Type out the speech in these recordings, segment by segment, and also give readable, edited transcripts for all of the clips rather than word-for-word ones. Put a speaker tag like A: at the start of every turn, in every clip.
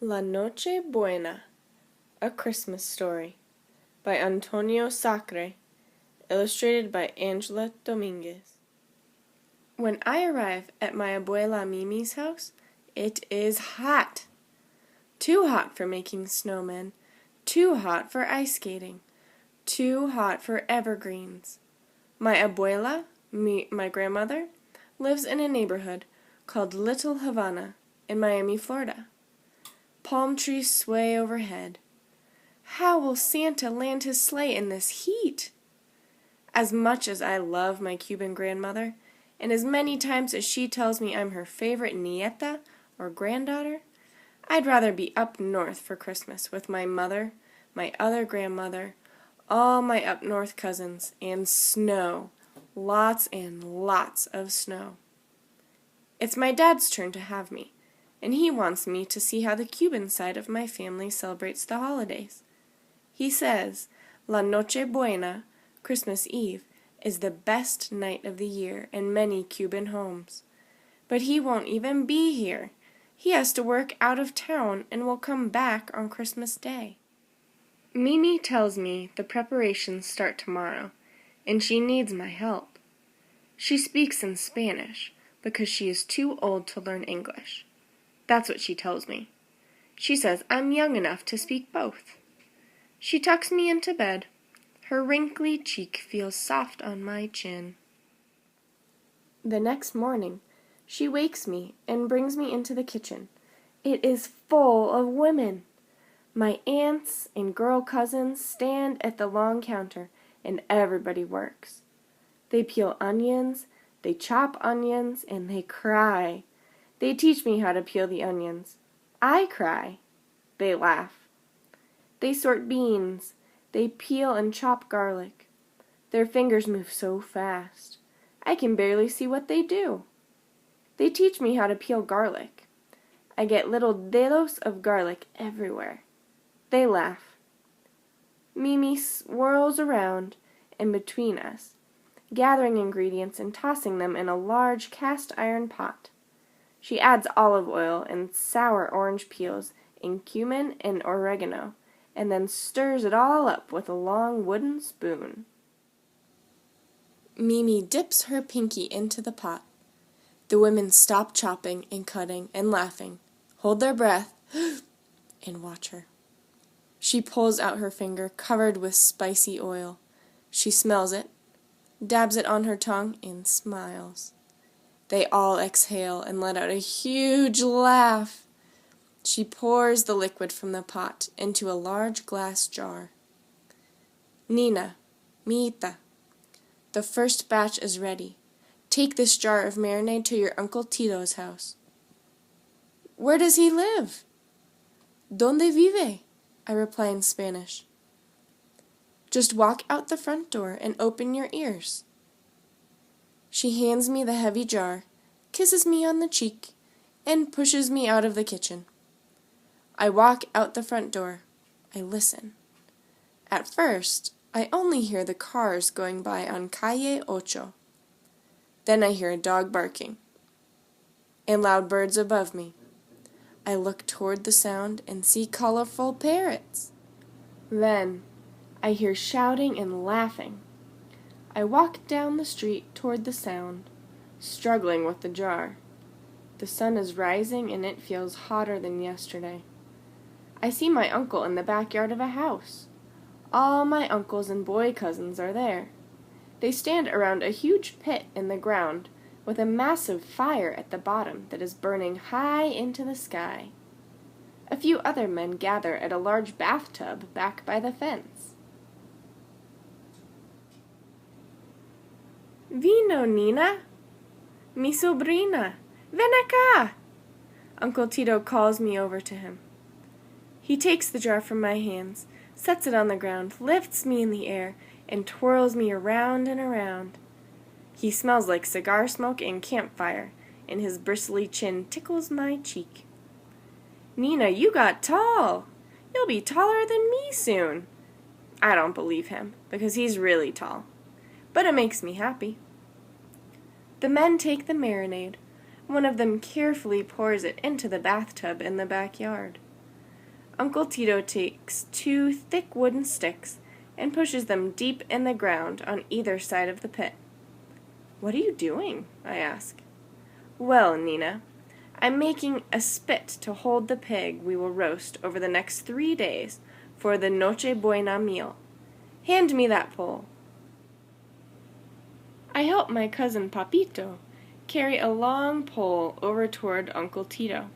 A: La Noche, Buena, A Christmas Story by Antonio Sacre, illustrated by Angela Dominguez. When I arrive at my abuela Mimi's house, it is hot. Too hot for making snowmen, too hot for ice skating, too hot for evergreens. My abuela, my grandmother, lives in a neighborhood called Little Havana in Miami, Florida. Palm trees sway overhead. How will Santa land his sleigh in this heat? As much as I love my Cuban grandmother, and as many times as she tells me I'm her favorite nieta or granddaughter, I'd rather be up north for Christmas with my mother, my other grandmother, all my up north cousins, and snow, lots and lots of snow. It's my dad's turn to have me, and he wants me to see how the Cuban side of my family celebrates the holidays. He says La Noche Buena, Christmas Eve, is the best night of the year in many Cuban homes. But he won't even be here. He has to work out of town and will come back on Christmas Day. Mimi tells me the preparations start tomorrow, and she needs my help. She speaks in Spanish because she is too old to learn English. That's what she tells me. She says I'm young enough to speak both. She tucks me into bed. Her wrinkly cheek feels soft on my chin. The next morning, she wakes me and brings me into the kitchen. It is full of women. My aunts and girl cousins stand at the long counter, and everybody works. They peel onions, they chop onions, and they cry. They teach me how to peel the onions. I cry. They laugh. They sort beans. They peel and chop garlic. Their fingers move so fast. I can barely see what they do. They teach me how to peel garlic. I get little dedos of garlic everywhere. They laugh. Mimi swirls around in between us, gathering ingredients and tossing them in a large cast iron pot. She adds olive oil and sour orange peels and cumin and oregano, and then stirs it all up with a long wooden spoon. Mimi dips her pinky into the pot. The women stop chopping and cutting and laughing, hold their breath, and watch her. She pulls out her finger covered with spicy oil. She smells it, dabs it on her tongue, and smiles. They all exhale and let out a huge laugh. She pours the liquid from the pot into a large glass jar. Nina, Miita, the first batch is ready. Take this jar of marinade to your Uncle Tito's house. Where does he live? ¿Dónde vive? I reply in Spanish. Just walk out the front door and open your ears. She hands me the heavy jar, kisses me on the cheek, and pushes me out of the kitchen. I walk out the front door. I listen. At first, I only hear the cars going by on Calle Ocho. Then I hear a dog barking, and loud birds above me. I look toward the sound and see colorful parrots. Then I hear shouting and laughing. I walk down the street toward the sound, struggling with the jar. The sun is rising and it feels hotter than yesterday. I see my uncle in the backyard of a house. All my uncles and boy cousins are there. They stand around a huge pit in the ground with a massive fire at the bottom that is burning high into the sky. A few other men gather at a large bathtub back by the fence. Vino, Nina. Mi sobrina. Ven acá. Uncle Tito calls me over to him. He takes the jar from my hands, sets it on the ground, lifts me in the air, and twirls me around and around. He smells like cigar smoke and campfire, and his bristly chin tickles my cheek. Nina, you got tall. You'll be taller than me soon. I don't believe him, because he's really tall. But it makes me happy. The men take the marinade. One of them carefully pours it into the bathtub in the backyard. Uncle Tito takes 2 thick wooden sticks and pushes them deep in the ground on either side of the pit. "What are you doing?" I ask. "Well, Nina, I'm making a spit to hold the pig we will roast over the next 3 days for the Noche Buena meal. Hand me that pole." I help my cousin Papito carry a long pole over toward Uncle Tito.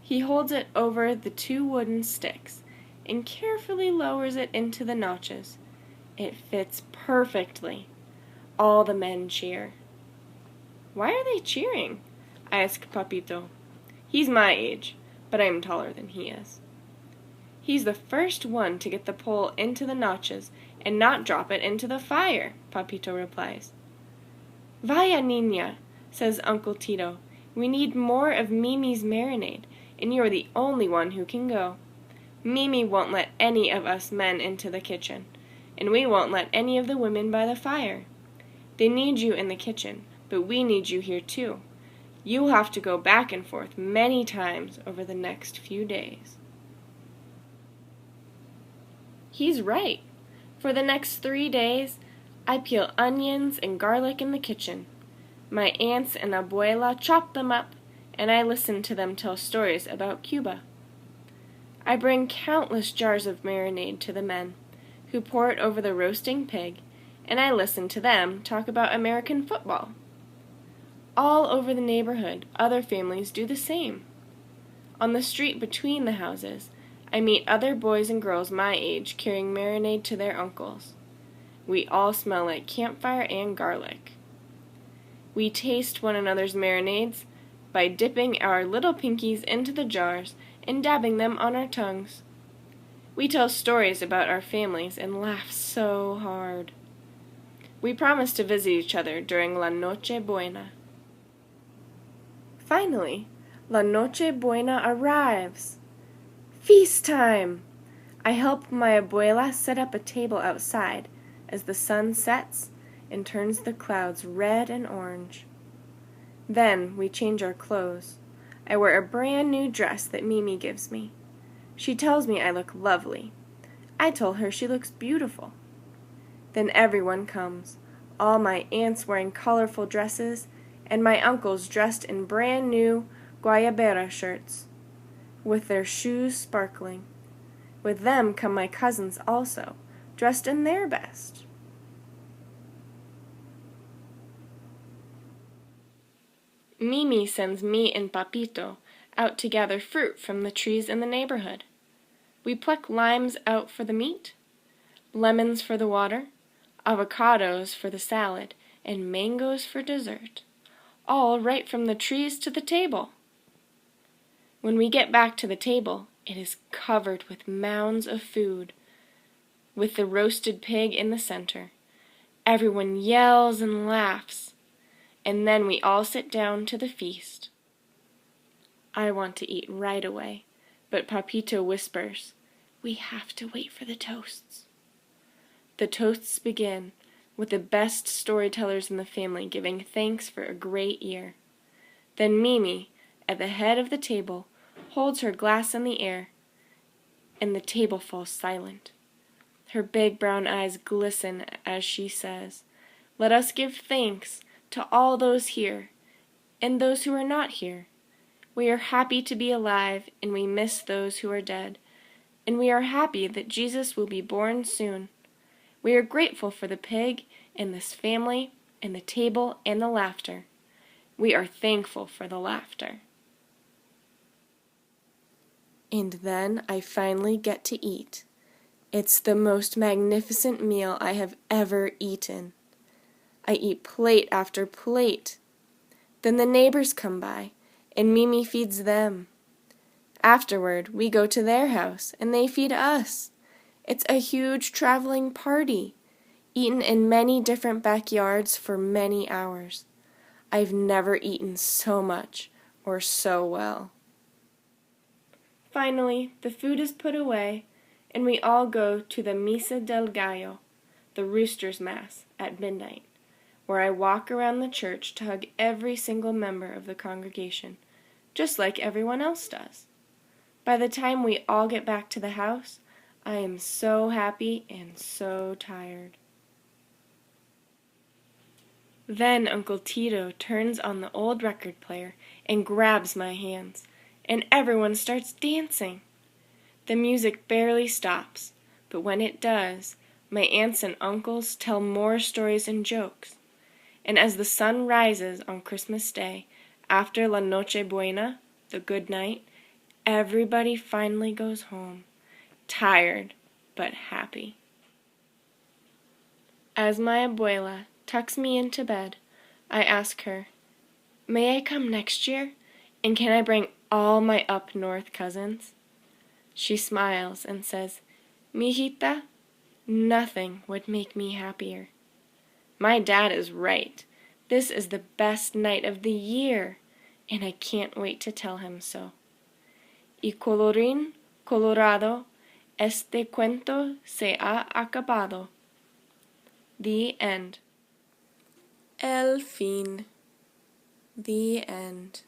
A: He holds it over the 2 wooden sticks and carefully lowers it into the notches. It fits perfectly. All the men cheer. "Why are they cheering?" I ask Papito. He's my age, but I am taller than he is. "He's the first one to get the pole into the notches and not drop it into the fire," Papito replies. "Vaya, niña," says Uncle Tito. "We need more of Mimi's marinade, and you're the only one who can go. Mimi won't let any of us men into the kitchen, and we won't let any of the women by the fire. They need you in the kitchen, but we need you here too. You'll have to go back and forth many times over the next few days." He's right. For the next 3 days, I peel onions and garlic in the kitchen. My aunts and abuela chop them up, and I listen to them tell stories about Cuba. I bring countless jars of marinade to the men, who pour it over the roasting pig, and I listen to them talk about American football. All over the neighborhood, other families do the same. On the street between the houses, I meet other boys and girls my age carrying marinade to their uncles. We all smell like campfire and garlic. We taste one another's marinades by dipping our little pinkies into the jars and dabbing them on our tongues. We tell stories about our families and laugh so hard. We promise to visit each other during La Noche Buena. Finally, La Noche Buena arrives. Feast time! I help my abuela set up a table outside as the sun sets and turns the clouds red and orange. Then we change our clothes. I wear a brand new dress that Mimi gives me. She tells me I look lovely. I tell her she looks beautiful. Then everyone comes, all my aunts wearing colorful dresses, and my uncles dressed in brand new guayabera shirts, with their shoes sparkling. With them come my cousins also, dressed in their best. Mimi sends me and Papito out to gather fruit from the trees in the neighborhood. We pluck limes out for the meat, lemons for the water, avocados for the salad, and mangoes for dessert, all right from the trees to the table. When we get back to the table, it is covered with mounds of food, with the roasted pig in the center. Everyone yells and laughs, and then we all sit down to the feast. I want to eat right away, but Papito whispers, "We have to wait for the toasts." The toasts begin, with the best storytellers in the family giving thanks for a great year. Then Mimi, at the head of the table, holds her glass in the air, and the table falls silent. Her big brown eyes glisten as she says, "Let us give thanks to all those here, and those who are not here. We are happy to be alive, and we miss those who are dead, and we are happy that Jesus will be born soon. We are grateful for the pig, and this family, and the table, and the laughter. We are thankful for the laughter." And then I finally get to eat. It's the most magnificent meal I have ever eaten. I eat plate after plate. Then the neighbors come by, and Mimi feeds them. Afterward, we go to their house, and they feed us. It's a huge traveling party, eaten in many different backyards for many hours. I've never eaten so much or so well. Finally, the food is put away, and we all go to the Misa del Gallo, the Rooster's Mass, at midnight, where I walk around the church to hug every single member of the congregation, just like everyone else does. By the time we all get back to the house, I am so happy and so tired. Then Uncle Tito turns on the old record player and grabs my hands, and everyone starts dancing. The music barely stops, but when it does, my aunts and uncles tell more stories and jokes. And as the sun rises on Christmas Day, after La Noche Buena, the good night, everybody finally goes home, tired but happy. As my abuela tucks me into bed, I ask her, "May I come next year? And can I bring all my up north cousins?" She smiles and says, "Mijita, nothing would make me happier." My dad is right. This is the best night of the year, and I can't wait to tell him so. Y colorín colorado, este cuento se ha acabado. The end. El fin. The end.